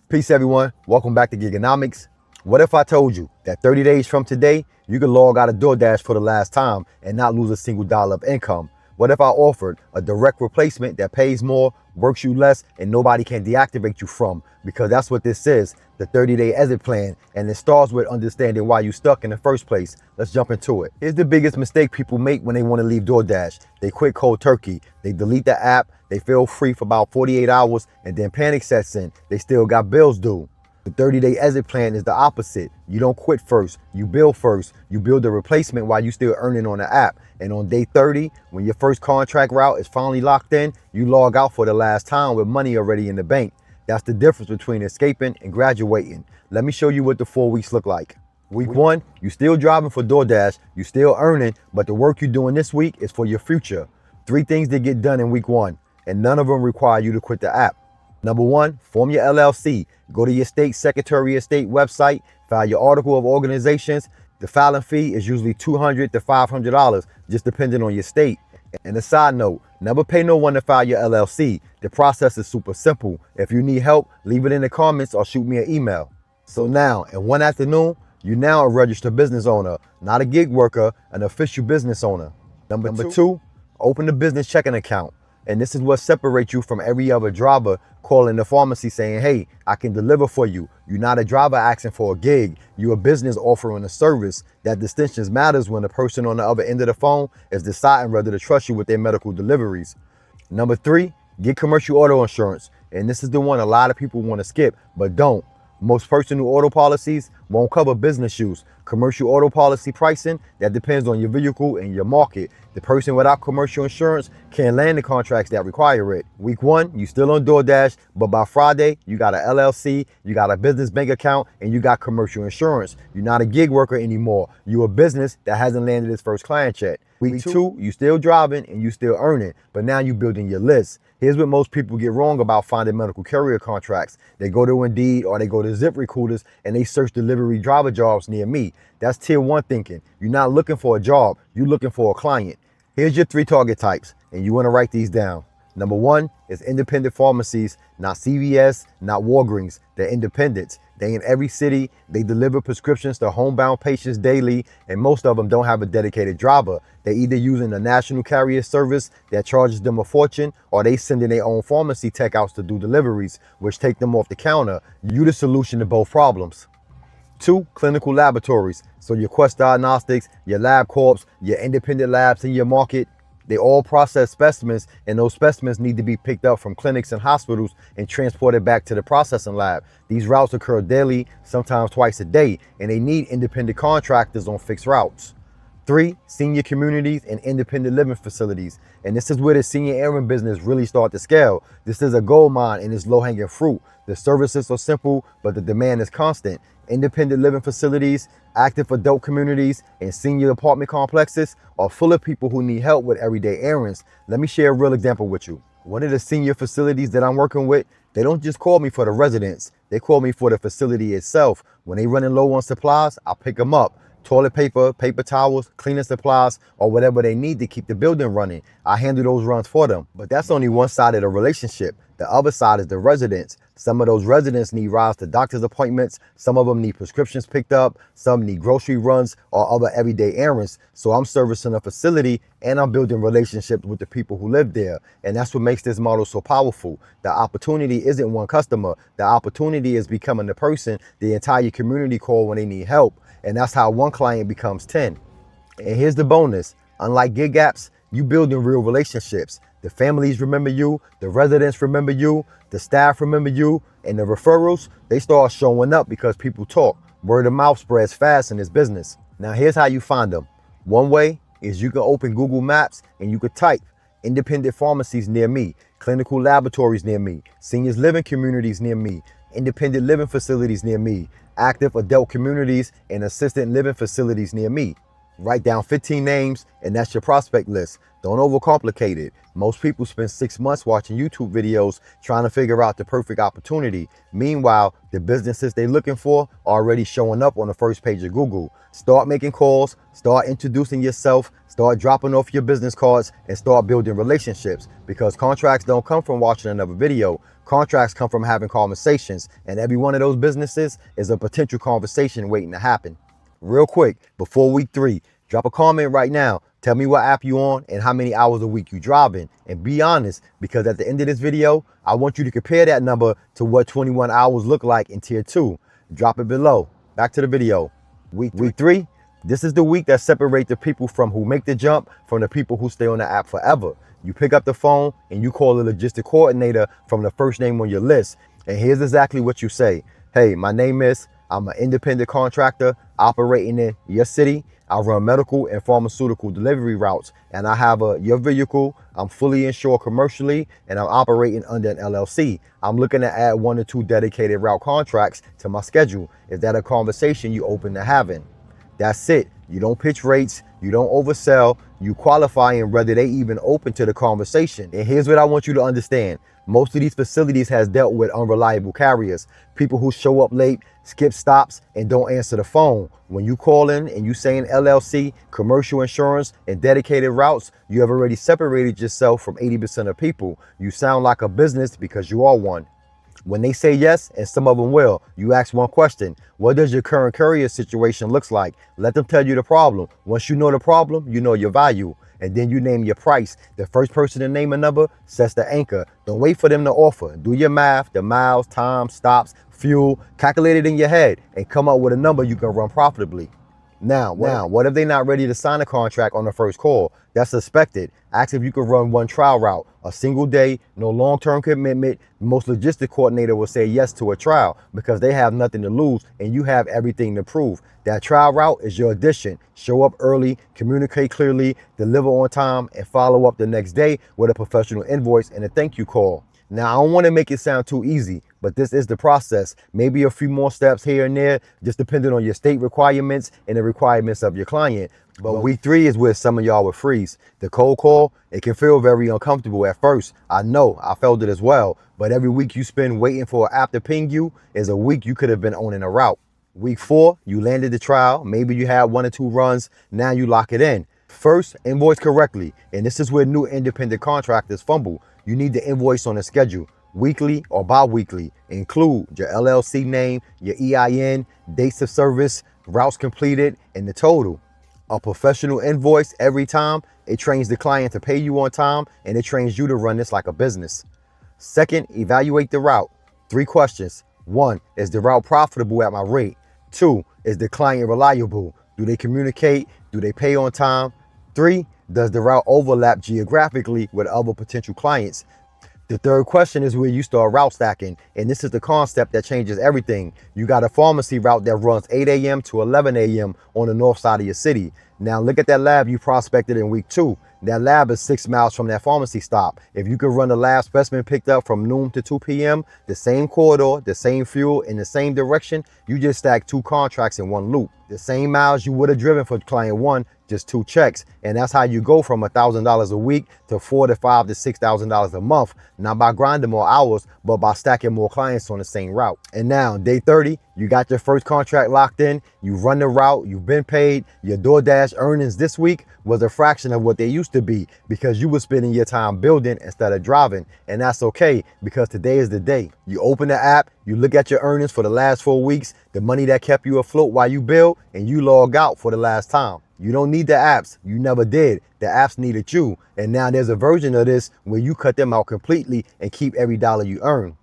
Peace, everyone. Welcome back to Gigonomics. What if I told you that 30 days from today, you can log out of DoorDash for the last time and not lose a single dollar of income? What if I offered a direct replacement that pays more, works you less, and nobody can deactivate you from? Because that's what this is, the 30-day exit plan, and it starts with understanding why you stuck in the first place. Let's jump into it. Here's the biggest mistake people make when they want to leave DoorDash. They quit cold turkey. They delete the app, they feel free for about 48 hours, and then panic sets in. They still got bills due. The 30-day exit plan is the opposite. You don't quit first, you build first. You build a replacement while you still earning on the app. And on day 30, when your first contract route is finally locked in, you log out for the last time with money already in the bank. That's the difference between escaping and graduating. Let me show you what the 4 weeks look like. Week 1, you still driving for DoorDash, you still earning, but the work you're doing this week is for your future. 3 things that get done in week 1, and none of them require you to quit the app. Number 1, form your LLC. Go to your state Secretary of State website, file your article of organizations. The filing fee is usually $200 to $500, just depending on your state. And a side note, never pay no one to file your LLC. The process is super simple. If you need help, leave it in the comments or shoot me an email. So now, in one afternoon, you're now a registered business owner, not a gig worker, an official business owner. Number two, open a business checking account. And this is what separates you from every other driver calling the pharmacy saying, hey, I can deliver for you. You're not a driver asking for a gig. You're a business offering a service. That distinction matters when the person on the other end of the phone is deciding whether to trust you with their medical deliveries. Number 3, get commercial auto insurance. And this is the one a lot of people want to skip, but don't. Most personal auto policies won't cover business use. Commercial auto policy pricing, that depends on your vehicle and your market. The person without commercial insurance can't land the contracts that require it. Week 1, you still on DoorDash, but by Friday, you got an LLC, you got a business bank account, and you got commercial insurance. You're not a gig worker anymore. You're a business that hasn't landed its first client yet. Week 2, you still driving and you still earning, but now you building your list. Here's what most people get wrong about finding medical carrier contracts. They go to Indeed or they go to ZipRecruiters and they search delivery driver jobs near me. That's tier 1 thinking. You're not looking for a job, you're looking for a client. Here's your 3 target types, and you want to write these down. Number 1 is independent pharmacies, not CVS, not Walgreens. They're independents. They in every city. They deliver prescriptions to homebound patients daily, and most of them don't have a dedicated driver. They're either using a national carrier service that charges them a fortune, or they sending their own pharmacy tech outs to do deliveries, which take them off the counter. You the solution to both problems. 2, clinical laboratories. So your Quest Diagnostics, your LabCorps, your independent labs in your market, they all process specimens, and those specimens need to be picked up from clinics and hospitals and transported back to the processing lab. These routes occur daily, sometimes twice a day, and they need independent contractors on fixed routes. 3, senior communities and independent living facilities. And this is where the senior errand business really starts to scale. This is a gold mine and it's low-hanging fruit. The services are simple, but the demand is constant. Independent living facilities, active adult communities, and senior apartment complexes are full of people who need help with everyday errands. Let me share a real example with you. One of the senior facilities that I'm working with, they don't just call me for the residents. They call me for the facility itself. When they running low on supplies, I'll pick them up. Toilet paper, paper towels, cleaning supplies, or whatever they need to keep the building running. I handle those runs for them. But that's only one side of the relationship. The other side is the residents. Some of those residents need rides to doctor's appointments. Some of them need prescriptions picked up. Some need grocery runs or other everyday errands. So I'm servicing a facility and I'm building relationships with the people who live there. And that's what makes this model so powerful. The opportunity isn't one customer. The opportunity is becoming the person the entire community call when they need help. And that's how one client becomes 10. And here's the bonus. Unlike gig apps, you building real relationships. The families remember you, the residents remember you, the staff remember you, and the referrals, they start showing up because people talk. Word of mouth spreads fast in this business. Now here's how you find them. One way is you can open Google Maps and you could type independent pharmacies near me, clinical laboratories near me, seniors living communities near me, independent living facilities near me, active adult communities and assisted living facilities near me. Write down 15 names and that's your prospect list. Don't overcomplicate it. Most people spend 6 months watching YouTube videos trying to figure out the perfect opportunity. Meanwhile, the businesses they're looking for are already showing up on the first page of Google. Start making calls, start introducing yourself, start dropping off your business cards, and start building relationships, because contracts don't come from watching another video. Contracts come from having conversations, and every one of those businesses is a potential conversation waiting to happen. Real quick, before week 3, drop a comment right now. Tell me what app you on and how many hours a week you driving. And be honest, because at the end of this video, I want you to compare that number to what 21 hours look like in tier 2. Drop it below. Back to the video. Week 3, this is the week that separates the people from who make the jump from the people who stay on the app forever. You pick up the phone and you call the logistic coordinator from the first name on your list. And here's exactly what you say. Hey, my name is, I'm an independent contractor operating in your city. I run medical and pharmaceutical delivery routes, and I have your vehicle. I'm fully insured commercially, and I'm operating under an LLC. I'm looking to add 1 or 2 dedicated route contracts to my schedule. Is that a conversation you open to having? That's it. You don't pitch rates, you don't oversell, you qualify in whether they even open to the conversation. And here's what I want you to understand. Most of these facilities has dealt with unreliable carriers, people who show up late, skip stops, and don't answer the phone. When you call in and you saying LLC, commercial insurance, and dedicated routes, you have already separated yourself from 80% of people. You sound like a business because you are one. When they say yes, and some of them will, you ask one question. What does your current courier situation looks like? Let them tell you the problem. Once you know the problem, you know your value. And then you name your price. The first person to name a number sets the anchor. Don't wait for them to offer. Do your math, the miles, time, stops, fuel, calculate it in your head and come up with a number you can run profitably. Now, what if they're not ready to sign a contract on the first call? That's suspected. Ask if you can run 1 trial route, a single day, no long-term commitment. Most logistic coordinator will say yes to a trial because they have nothing to lose and you have everything to prove. That trial route is your addition. Show up early, communicate clearly, deliver on time, and follow up the next day with a professional invoice and a thank you call. Now, I don't want to make it sound too easy, but this is the process. Maybe a few more steps here and there, just depending on your state requirements and the requirements of your client. But week 3 is where some of y'all will freeze. The cold call, it can feel very uncomfortable at first. I know, I felt it as well. But every week you spend waiting for an app to ping you is a week you could have been owning a route. Week 4, you landed the trial. Maybe you had 1 or 2 runs. Now you lock it in. First, invoice correctly. And this is where new independent contractors fumble. You need to invoice on a schedule, weekly or bi-weekly. Include your LLC name, your EIN, dates of service, routes completed, and the total. A professional invoice every time, it trains the client to pay you on time, and it trains you to run this like a business. Second, evaluate the route. 3 questions. 1, is the route profitable at my rate? 2, is the client reliable? Do they communicate? Do they pay on time? 3, does the route overlap geographically with other potential clients? The third question is where you start route stacking, and this is the concept that changes everything. You got a pharmacy route that runs 8 a.m. to 11 a.m. on the north side of your city. Now look at that lab you prospected in week 2. That lab is 6 miles from that pharmacy stop. If you could run the lab specimen picked up from noon to 2 p.m., the same corridor, the same fuel, in the same direction, you just stacked 2 contracts in 1 loop. The same miles you would have driven for client 1, just 2 checks. And that's how you go from $1,000 a week to $4,000 to $5,000 to $6,000 a month. Not by grinding more hours, but by stacking more clients on the same route. And now, day 30, you got your first contract locked in. You run the route, you've been paid. Your DoorDash earnings this week was a fraction of what they used to be because you were spending your time building instead of driving. And that's okay, because today is the day. You open the app, you look at your earnings for the last 4 weeks, the money that kept you afloat while you build, and you log out for the last time. You don't need the apps. You never did. The apps needed you. And now there's a version of this where you cut them out completely and keep every dollar you earn.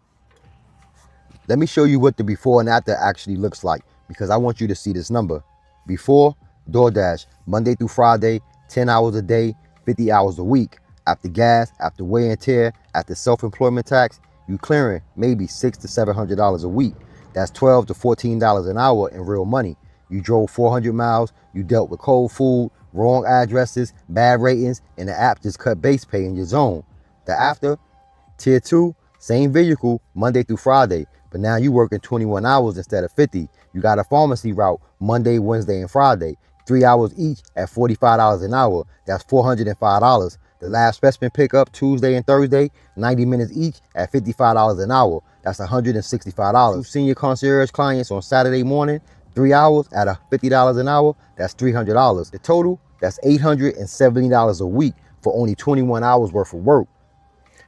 Let me show you what the before and after actually looks like, because I want you to see this number. Before, DoorDash, Monday through Friday, 10 hours a day, 50 hours a week. After gas, after wear and tear, after self-employment tax, you clearing maybe $600 to $700 a week. That's $12 to $14 an hour in real money. You drove 400 miles, you dealt with cold food, wrong addresses, bad ratings, and the app just cut base pay in your zone. The after, tier 2, same vehicle, Monday through Friday, but now you working 21 hours instead of 50. You got a pharmacy route, Monday, Wednesday, and Friday. 3 hours each at $45 an hour. That's $405. The last specimen pickup Tuesday and Thursday, 90 minutes each at $55 an hour. That's $165. 2 senior concierge clients on Saturday morning, 3 hours at $50 an hour. That's $300. The total, that's $870 a week for only 21 hours worth of work.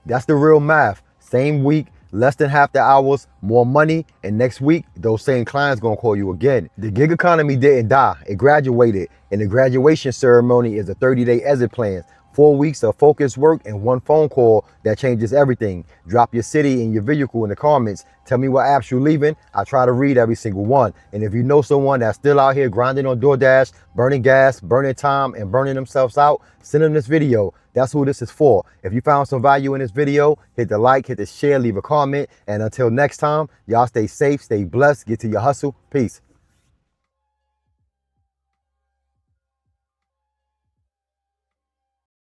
That's the real math. Same week, less than half the hours, more money, and next week, those same clients gonna call you again. The gig economy didn't die, it graduated, and the graduation ceremony is a 30-day exit plan. 4 weeks of focused work and 1 phone call that changes everything. Drop your city and your vehicle in the comments. Tell me what apps you're leaving. I try to read every single one. And if you know someone that's still out here grinding on DoorDash, burning gas, burning time, and burning themselves out, send them this video. That's who this is for. If you found some value in this video, hit the like, hit the share, leave a comment. And until next time, y'all stay safe, stay blessed, get to your hustle. Peace.